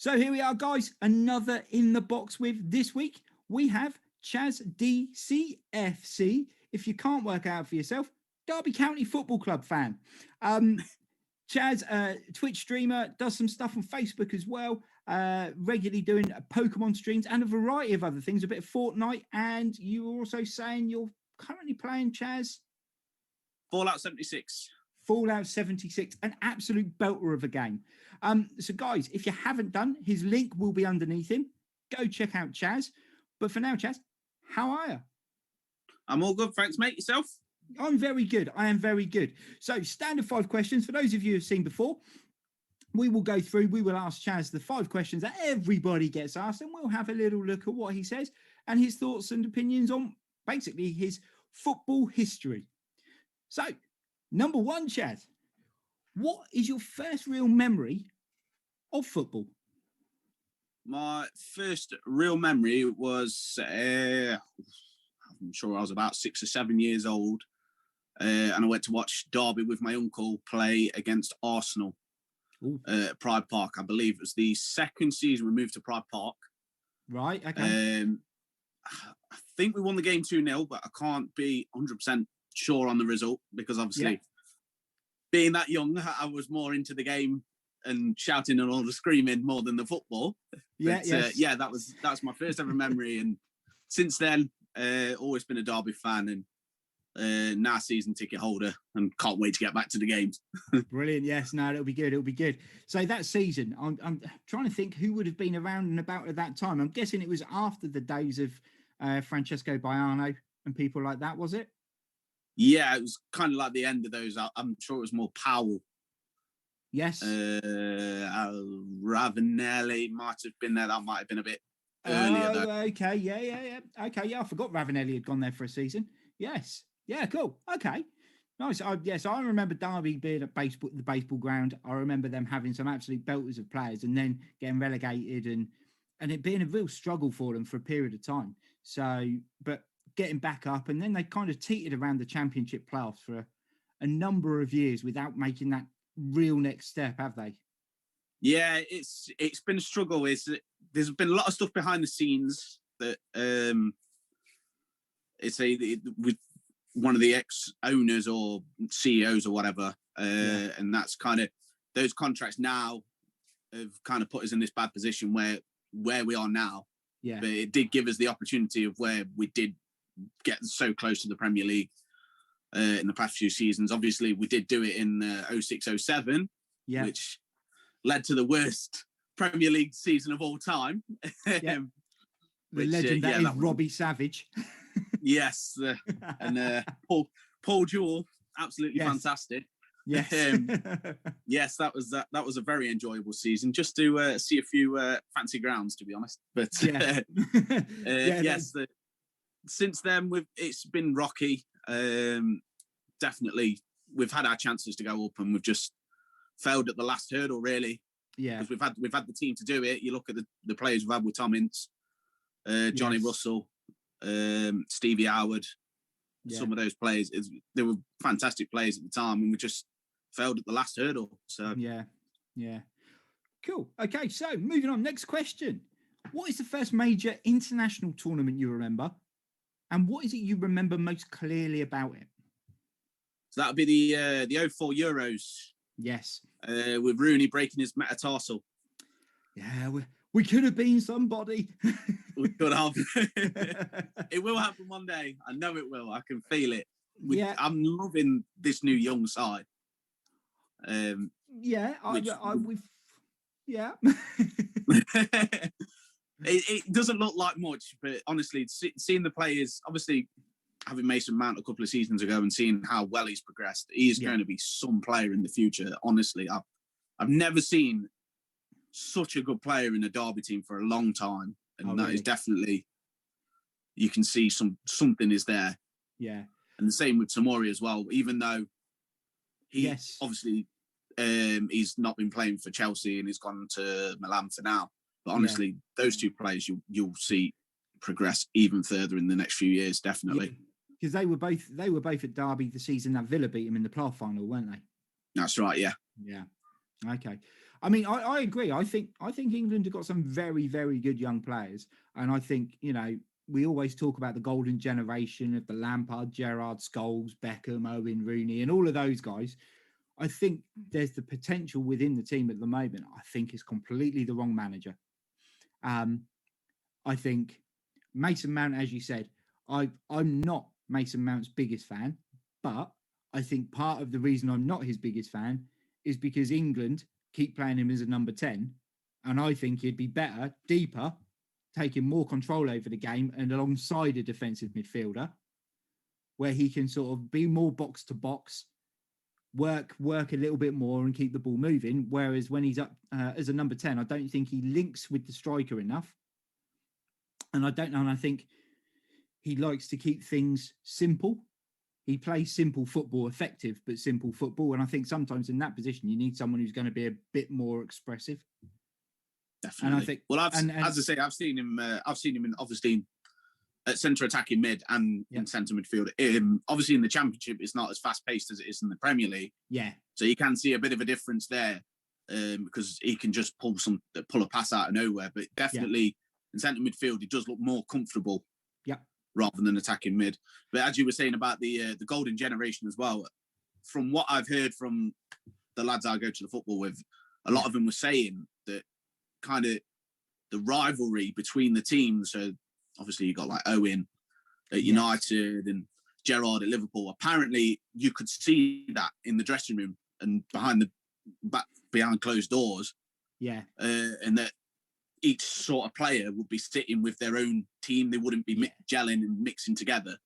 So here we are, guys. Another in the box with this week. We have ChazDCFC. If you can't work out for yourself, Derby County Football Club fan. Chaz, Twitch streamer, does some stuff on Facebook as well. Regularly doing Pokemon streams and a variety of other things, a bit of Fortnite. And you were also saying you're currently playing, Chaz? Fallout 76. Fallout 76, an absolute belter of a game. So guys, if you haven't done, his link will be underneath him. Go check out Chaz. But for now, Chaz, how are you? I'm all good, thanks, mate. Yourself? I'm very good. I am very good. So standard 5 questions. For those of you who've seen before, we will go through, we will ask Chaz the 5 questions that everybody gets asked, and we'll have a little look at what he says and his thoughts and opinions on basically his football history. So, number 1, Chaz, what is your first real memory of football? My first real memory was, I'm sure I was about 6 or 7 years old, and I went to watch Derby with my uncle play against Arsenal at Pride Park. I believe it was the second season we moved to Pride Park. Right, okay. I think we won the game 2-0, but I can't be 100% sure on the result because obviously being that young, I was more into the game and shouting and all the screaming more than the football. That's my first ever memory, and since then always been a Derby fan and now season ticket holder, and can't wait to get back to the games. Brilliant. Yes, no, it'll be good. It'll be good. So that season, I'm trying to think who would have been around and about at that time. I'm guessing it was after the days of Francesco Baiano and people like that, was it? Yeah, it was kind of like the end of those. I'm sure it was more Powell. Yes. Ravanelli might have been there. That might have been a bit earlier, though. Okay, yeah. Okay, yeah, I forgot Ravanelli had gone there for a season. Yes. Yeah, cool. Okay. Nice. I remember Derby being at the baseball ground. I remember them having some absolute belters of players and then getting relegated and it being a real struggle for them for a period of time. So, but getting back up, and then they kind of teetered around the championship playoffs for a number of years without making that real next step, have they? Yeah, it's been a struggle. There's been a lot of stuff behind the scenes that with one of the ex-owners or CEOs or whatever, and that's kind of those contracts now have kind of put us in this bad position where we are now. Yeah, but it did give us the opportunity of where we did get so close to the Premier League in the past few seasons. Obviously, we did do it in 06-07, which led to the worst Premier League season of all time. The legend that is Robbie Savage. Yes, and Paul Jewell, absolutely fantastic. Yes, yes, that was a very enjoyable season. Just to see a few fancy grounds, to be honest. But yes, since then it's been rocky. Definitely, we've had our chances to go up, and we've just failed at the last hurdle, really. Yeah, because we've had the team to do it. You look at the players we've had with Tom Ince, Johnny Russell, Stevie Howard. Some of those players, they were fantastic players at the time, and we just failed at the last hurdle. So yeah, cool. Okay, so moving on. Next question: what is the first major international tournament you remember, and what is it you remember most clearly about it? So that would be the 04 Euros. Yes, with Rooney breaking his metatarsal. Yeah, we could have been somebody. We could have. It will happen one day. I know it will. I can feel it. I'm loving this new young side. It doesn't look like much, but honestly, seeing the players, obviously having Mason Mount a couple of seasons ago and seeing how well he's progressed, he is going to be some player in the future. Honestly, I've never seen such a good player in a Derby team for a long time, and that is definitely, you can see something is there. Yeah, and the same with Tomori as well. Even though he obviously he's not been playing for Chelsea and he's gone to Milan for now, but honestly, those two players you'll see progress even further in the next few years, definitely. Because they were both at Derby the season that Villa beat him in the playoff final, weren't they? That's right. Yeah. Yeah. Okay. I mean, I agree. I think England have got some very, very good young players, and I think we always talk about the golden generation of the Lampard, Gerrard, Scholes, Beckham, Owen, Rooney, and all of those guys. I think there's the potential within the team at the moment. I think it's completely the wrong manager. I think Mason Mount, as you said, I'm not Mason Mount's biggest fan, but I think part of the reason I'm not his biggest fan is because England keep playing him as a number 10, and I think he'd be better, deeper, taking more control over the game and alongside a defensive midfielder where he can sort of be more box to box, work a little bit more and keep the ball moving. Whereas when he's up as a number 10, I don't think he links with the striker enough. And I don't know. And I think he likes to keep things simple. He plays simple football, effective, but simple football. And I think sometimes in that position, you need someone who's going to be a bit more expressive. Definitely. And I think, well, as I say, I've seen him in obviously at centre attacking mid and in centre midfield. Obviously in the Championship, it's not as fast paced as it is in the Premier League. Yeah. So you can see a bit of a difference there because he can just pull a pass out of nowhere. But definitely in centre midfield, he does look more comfortable. Yeah. Rather than attacking mid. But as you were saying about the golden generation as well, from what I've heard from the lads I go to the football with, a lot of them were saying that kind of the rivalry between the teams. So obviously you got like Owen at United and Gerrard at Liverpool. Apparently you could see that in the dressing room and behind closed doors. Yeah. And that each sort of player would be sitting with their own team. They wouldn't be gelling and mixing together.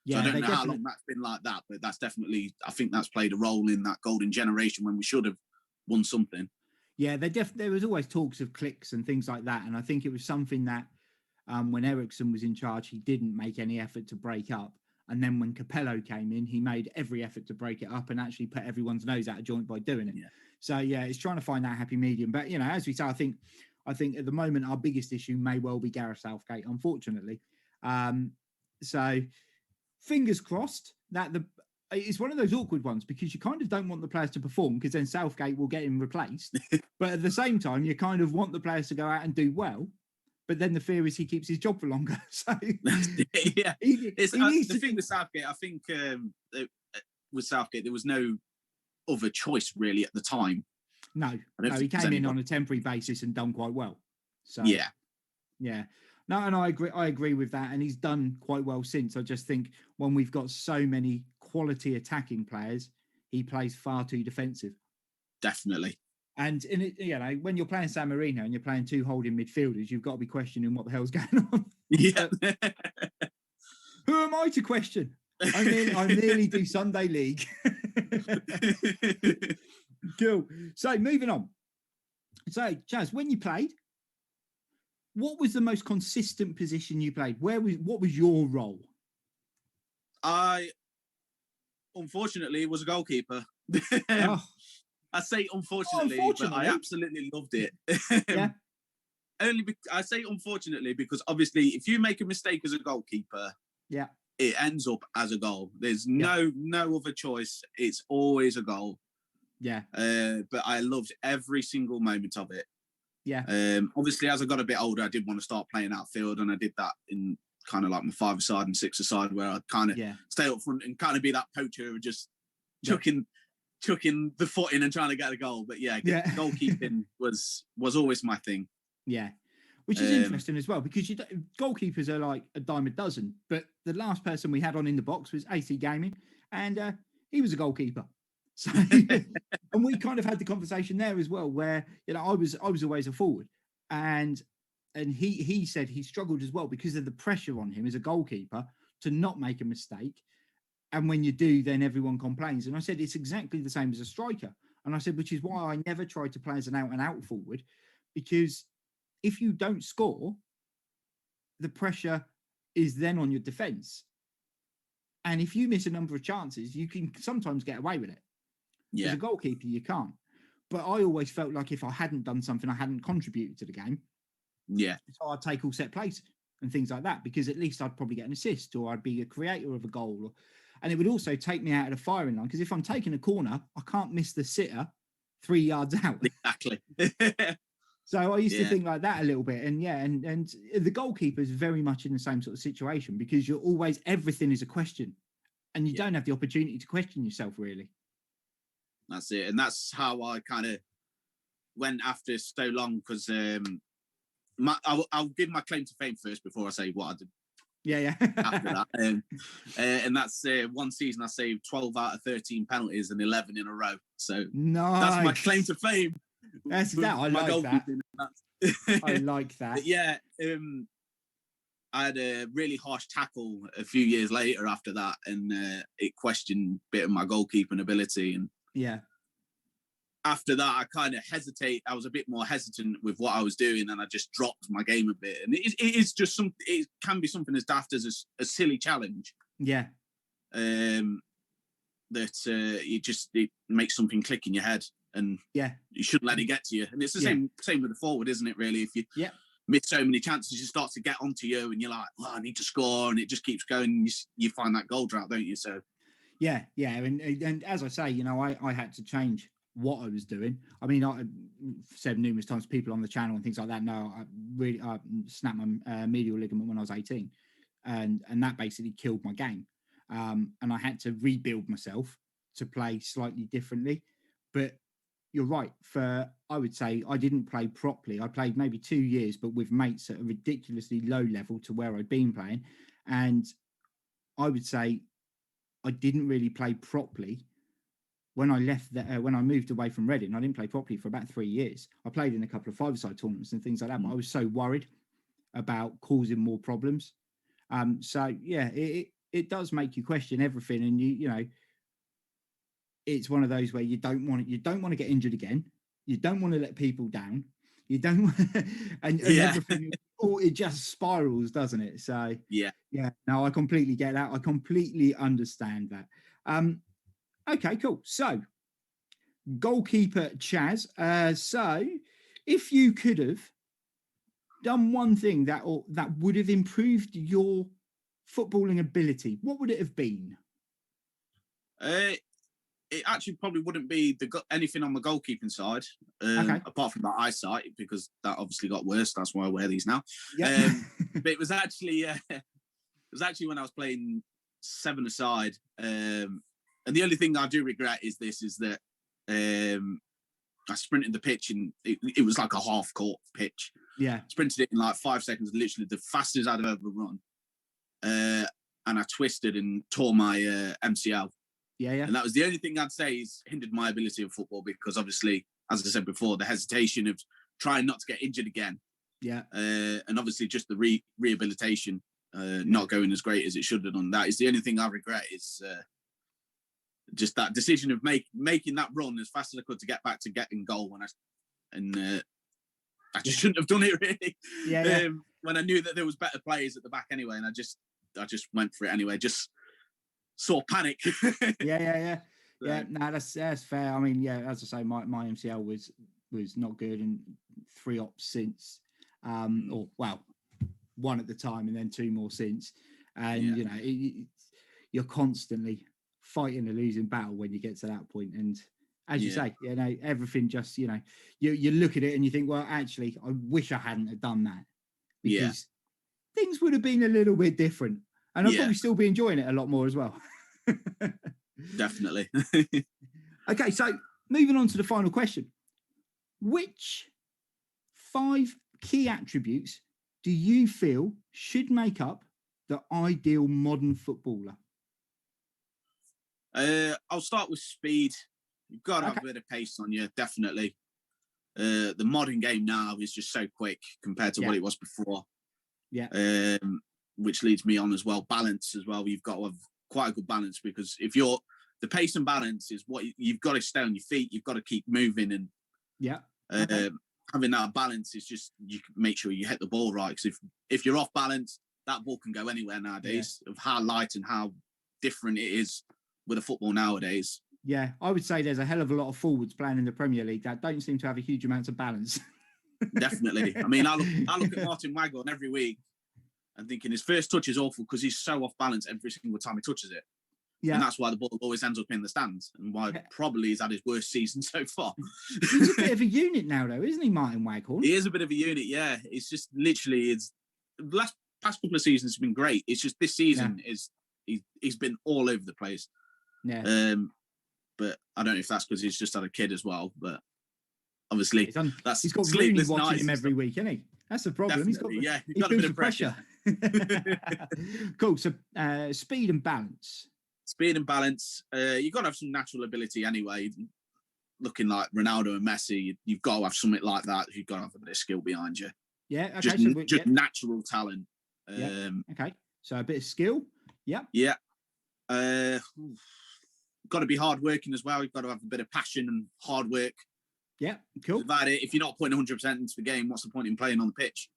Yeah, so I don't know how long that's been like that, but that's definitely, I think that's played a role in that golden generation when we should have won something. Yeah, there was always talks of cliques and things like that. And I think it was something that when Ericsson was in charge, he didn't make any effort to break up. And then when Capello came in, he made every effort to break it up and actually put everyone's nose out of joint by doing it. Yeah. So, it's trying to find that happy medium. But, as we say, I think at the moment, our biggest issue may well be Gareth Southgate, unfortunately. So fingers crossed that it's one of those awkward ones because you kind of don't want the players to perform because then Southgate will get him replaced. But at the same time, you kind of want the players to go out and do well. But then the fear is he keeps his job for longer. So yeah, the thing with Southgate, I think with Southgate, there was no other choice really at the time. No, he came in on a temporary basis and done quite well. So yeah. No, and I agree with that. And he's done quite well since. I just think when we've got so many quality attacking players, he plays far too defensive. Definitely. And in it, when you're playing San Marino and you're playing two holding midfielders, you've got to be questioning what the hell's going on. Yeah. Who am I to question? I nearly do Sunday League. Cool. So moving on. So Chaz, when you played, what was the most consistent position you played? What was your role? I unfortunately was a goalkeeper. I say unfortunately, but I absolutely loved it. Yeah. I say unfortunately because obviously if you make a mistake as a goalkeeper, it ends up as a goal. There's no other choice. It's always a goal. Yeah. But I loved every single moment of it. Yeah. Obviously, as I got a bit older, I did want to start playing outfield, and I did that in kind of like my 5-a-side and 6-a-side, where I'd kind of stay up front and kind of be that poacher who just chucking the foot in and trying to get a goal. But goalkeeping was always my thing. Yeah. Which is interesting as well, because goalkeepers are like a dime a dozen. But the last person we had on in the box was AC Gaming, and he was a goalkeeper. So, and we kind of had the conversation there as well, where I was always a forward, and he said he struggled as well because of the pressure on him as a goalkeeper to not make a mistake, and when you do, then everyone complains. And I said it's exactly the same as a striker, and I said which is why I never tried to play as an out and out forward, because if you don't score, the pressure is then on your defense, and if you miss a number of chances, you can sometimes get away with it. Yeah. As a goalkeeper, you can't. But I always felt like if I hadn't done something, I hadn't contributed to the game. Yeah. So I'd take all set plays and things like that, because at least I'd probably get an assist or I'd be a creator of a goal. And it would also take me out of the firing line, because if I'm taking a corner, I can't miss the sitter 3 yards out. Exactly. So I used to think like that a little bit. And and the goalkeeper is very much in the same sort of situation, because you're always, everything is a question, and you don't have the opportunity to question yourself, really. That's it. And that's how I kind of went after so long, because I'll give my claim to fame first before I say what I did. Yeah. After that, and that's one season I saved 12 out of 13 penalties and 11 in a row. So that's my claim to fame. That's that. I like that. I like that. But yeah, I had a really harsh tackle a few years later after that, and it questioned a bit of my goalkeeping ability. And after that, I kind of I was a bit more hesitant with what I was doing, and I just dropped my game a bit. And it is just it can be something as daft as a silly challenge. Yeah. That it makes something click in your head, and you shouldn't let it get to you. And it's the same with the forward, isn't it? Really, if you miss so many chances, you start to get onto you, and you're like, "Oh, I need to score," and it just keeps going. And you find that goal drought, don't you? So yeah, and as I say, you know, I had to change what I was doing. I mean, I said numerous times to people on the channel and things like that. No, I snapped my medial ligament when I was 18, and that basically killed my game. And I had to rebuild myself to play slightly differently. But you're right. I would say I didn't play properly. I played maybe 2 years, but with mates at a ridiculously low level to where I'd been playing. And I would say I didn't really play properly when I left. When I moved away from Reading, I didn't play properly for about 3 years. I played in a couple of five-a-side tournaments and things like that, but I was so worried about causing more problems. So yeah, it does make you question everything, and you know, it's one of those where you don't want to get injured again. You don't want to let people down. You don't want and everything. It just spirals, doesn't it? So yeah. No, I completely get that. I completely understand that. Okay, cool. So, goalkeeper Chaz. So, if you could have done one thing that would have improved your footballing ability, what would it have been? It actually probably wouldn't be anything on the goalkeeping side, apart from that eyesight, because that obviously got worse. That's why I wear these now. But it was actually when I was playing 7-a-side, and the only thing I do regret is that I sprinted the pitch, and it was like a half-court pitch. Yeah, sprinted it in like 5 seconds, literally the fastest I'd ever run, and I twisted and tore my MCL. Yeah. And that was the only thing I'd say is hindered my ability of football, because obviously, as I said before, the hesitation of trying not to get injured again. Yeah. And obviously just the rehabilitation not going as great as it should have done. That is the only thing I regret, is just that decision of making that run as fast as I could to get back to getting goal when I just shouldn't have done it, really. Yeah. When I knew that there was better players at the back anyway, and I just went for it anyway. Just saw panic. Yeah. No, that's fair. I mean, yeah, as I say, my MCL was not good, and 3 ops since, or well, 1 at the time and then 2 more since, and you know, you're constantly fighting a losing battle when you get to that point. And as you say, you know, everything just, you know, you look at it and you think, well, actually, I wish I hadn't have done that, because things would have been a little bit different. And I'll probably still be enjoying it a lot more as well. Definitely. Okay, so moving on to the final question. Which 5 key attributes do you feel should make up the ideal modern footballer? I'll start with speed. You've got to have a bit of pace on you, definitely. The modern game now is just so quick compared to what it was before. Yeah. Which leads me on as well. Balance as well. You've got to have quite a good balance, because if the pace and balance is what you've got to stay on your feet. You've got to keep moving, and having that balance is just, you can make sure you hit the ball right. Because if you're off balance, that ball can go anywhere nowadays. Of how light and how different it is with the football nowadays. Yeah, I would say there's a hell of a lot of forwards playing in the Premier League that don't seem to have a huge amount of balance. Definitely. I mean, I look at Martin Waghorn every week and thinking his first touch is awful because he's so off balance every single time he touches it. Yeah. And that's why the ball always ends up in the stands, and why probably he's had his worst season so far. He's a bit of a unit now, though, isn't he, Martin Waghorn? He is a bit of a unit, yeah. It's just literally, the past couple of seasons have been great. It's just this season he's been all over the place. Yeah. But I don't know if that's because he's just had a kid as well. But obviously, he's got Rooney watching him every week, isn't he? That's the problem. Definitely, he's got a bit of pressure. Cool. So speed and balance. Speed and balance. You've got to have some natural ability anyway. Looking like Ronaldo and Messi, you've got to have something like that. You've got to have a bit of skill behind you. Yeah. Okay. Just natural talent. Okay. So a bit of skill. Yeah. Yeah. Got to be hardworking as well. You've got to have a bit of passion and hard work. Yeah, cool. If you're not putting 100% into the game, what's the point in playing on the pitch?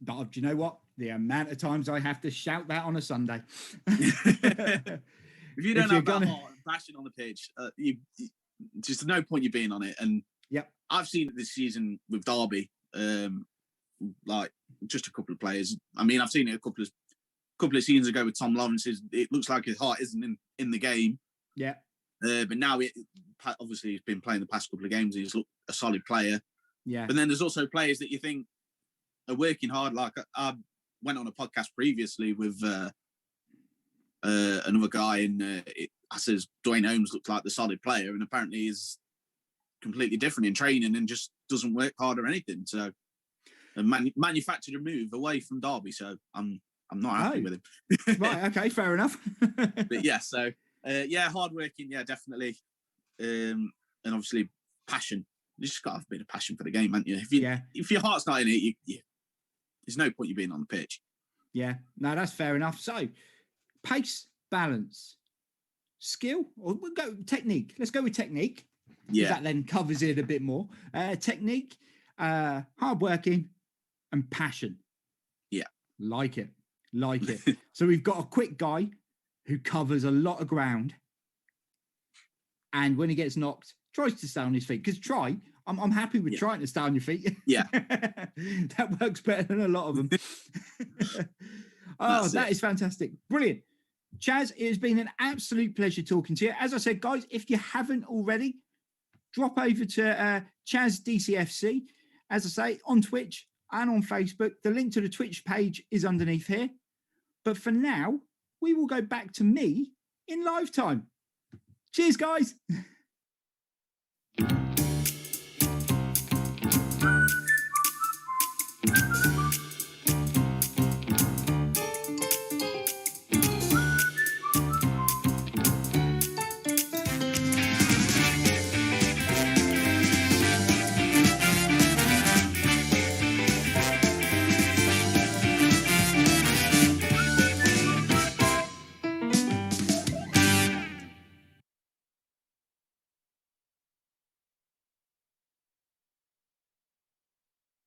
Do you know what? The amount of times I have to shout that on a Sunday. If you don't have that heart and passion on the pitch, just no point you being on it. And I've seen it this season with Derby, like just a couple of players. I mean, I've seen it a couple of seasons ago with Tom Lawrence. It looks like his heart isn't in the game. Yeah. But now, obviously, he's been playing the past couple of games. He's a solid player. Yeah. But then there's also players that you think are working hard. Like I went on a podcast previously with another guy, and I says Dwayne Holmes looks like the solid player, and apparently he's completely different in training and just doesn't work hard or anything. So, manufactured a move away from Derby. So I'm not happy with him. Right. Okay. Fair enough. But yeah. So. Hard working, definitely, and obviously passion. You just got to have a bit of passion for the game, haven't you? If your heart's not in it, there's no point you being on the pitch. Yeah, no, that's fair enough. So, pace, balance, skill, or we'll go technique. Let's go with technique. Yeah, that then covers it a bit more. Technique, hard working, and passion. Yeah, like it. So we've got a quick guy who covers a lot of ground, and when he gets knocked, tries to stay on his feet. Because I'm happy with trying to stay on your feet. Yeah, that works better than a lot of them. That is fantastic, brilliant, Chaz. It has been an absolute pleasure talking to you. As I said, guys, if you haven't already, drop over to ChazDCFC. As I say, on Twitch and on Facebook. The link to the Twitch page is underneath here. But for now, we will go back to me in live time. Cheers, guys.